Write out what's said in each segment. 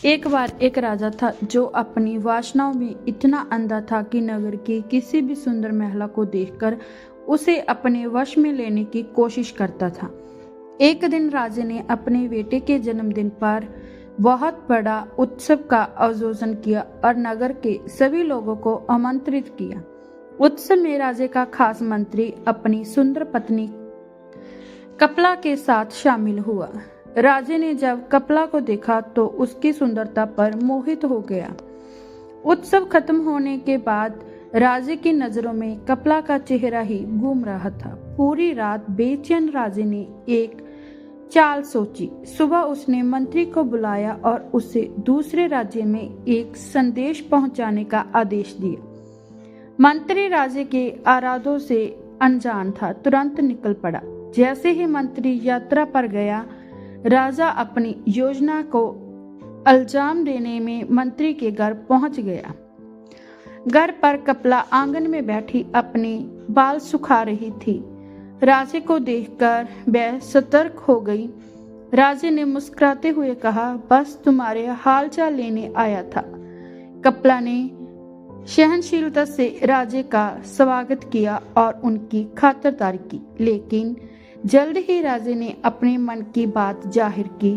एक बार एक राजा था जो अपनी वासनाओं में इतना अंधा था कि नगर की किसी भी सुंदर महिला को देखकर उसे अपने वश में लेने की कोशिश करता था। एक दिन राजा ने अपने बेटे के जन्मदिन पर बहुत बड़ा उत्सव का आयोजन किया और नगर के सभी लोगों को आमंत्रित किया। उत्सव में राजा का खास मंत्री अपनी सुंदर पत्नी कपला के साथ शामिल हुआ। राजे ने जब कपला को देखा तो उसकी सुंदरता पर मोहित हो गया। उत्सव खत्म होने के बाद राजे की नजरों में कपला का चेहरा ही घूम रहा था। पूरी रात बेचैन राजे ने एक चाल सोची। सुबह उसने मंत्री को बुलाया और उसे दूसरे राज्य में एक संदेश पहुंचाने का आदेश दिया। मंत्री राजे के इरादों से अनजान था, तुरंत निकल पड़ा। जैसे ही मंत्री यात्रा पर गया, राजा अपनी योजना को अंजाम देने में मंत्री के घर पहुंच गया। घर पर कपला आंगन में बैठी अपने बाल सुखा रही थी। राजे को देखकर वह सतर्क हो गई। राजे ने मुस्कुराते हुए कहा, बस तुम्हारे हालचाल लेने आया था। कपला ने सहनशीलता से राजे का स्वागत किया और उनकी खातिरदारी की, लेकिन जल्द ही राजे ने अपने मन की बात जाहिर की।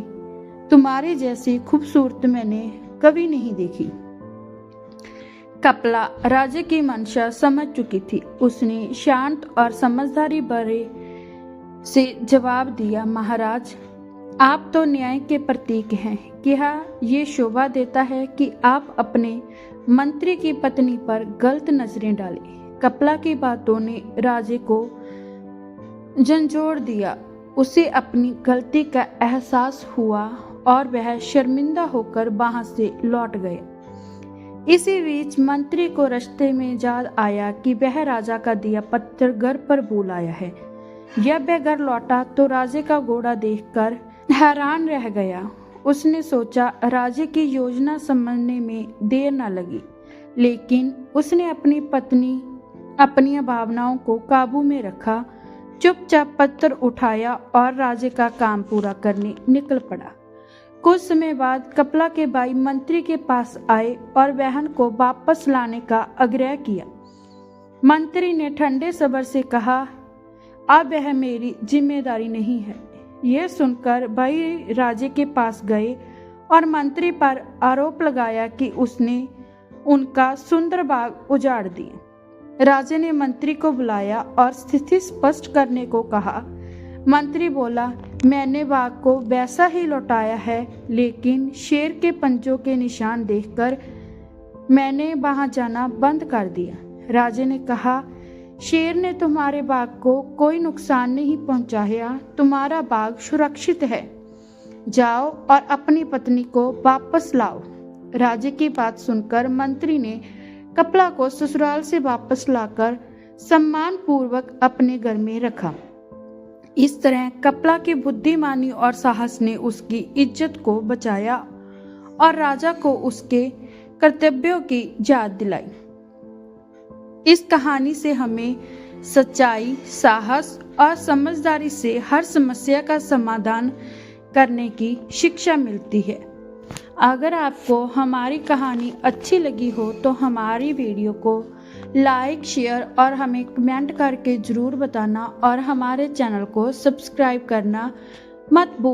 तुम्हारे जैसी खूबसूरत मैंने कभी नहीं देखी। कपला राजे की मंशा समझ चुकी थी। उसने शांत और समझदारी भरे से जवाब दिया, महाराज, आप तो न्याय के प्रतीक हैं। क्या ये शोभा देता है कि आप अपने मंत्री की पत्नी पर गलत नजरें डालें? कपला की बातों ने राजे को झंझोड़ दिया। उसे अपनी गलती का एहसास हुआ और वह शर्मिंदा होकर वहां से लौट गया। इसी बीच मंत्री को रास्ते में याद आया कि वह राजा का दिया पत्र घर पर भूल आया है। जब वह घर लौटा तो राजे का घोड़ा देखकर हैरान रह गया। उसने सोचा राजे की योजना समझने में देर न लगी, लेकिन उसने अपनी पत्नी अपनी भावनाओं को काबू में रखा, चुपचाप पत्थर उठाया और राजे का काम पूरा करने निकल पड़ा। कुछ समय बाद कपला के भाई मंत्री के पास आए और बहन को वापस लाने का आग्रह किया। मंत्री ने ठंडे सब्र से कहा, अब यह मेरी जिम्मेदारी नहीं है। यह सुनकर भाई राजे के पास गए और मंत्री पर आरोप लगाया कि उसने उनका सुंदर बाग उजाड़ दिया। राजे ने मंत्री को बुलाया और स्थिति स्पष्ट करने को कहा। मंत्री बोला, मैंने बाग को वैसा ही लौटाया है, लेकिन शेर के पंजों के निशान देखकर मैंने वहां जाना बंद कर दिया। राजे ने कहा, शेर ने तुम्हारे बाग को कोई नुकसान नहीं पहुंचाया, तुम्हारा बाग सुरक्षित है। जाओ और अपनी पत्नी को वापस लाओ। राजे की बात सुनकर मंत्री ने कपला को ससुराल से वापस लाकर सम्मान पूर्वक अपने घर में रखा। इस तरह कपला की बुद्धिमानी और साहस ने उसकी इज्जत को बचाया और राजा को उसके कर्तव्यों की याद दिलाई। इस कहानी से हमें सच्चाई, साहस और समझदारी से हर समस्या का समाधान करने की शिक्षा मिलती है। अगर आपको हमारी कहानी अच्छी लगी हो तो हमारी वीडियो को लाइक, शेयर और हमें कमेंट करके ज़रूर बताना और हमारे चैनल को सब्सक्राइब करना मत भूलिए।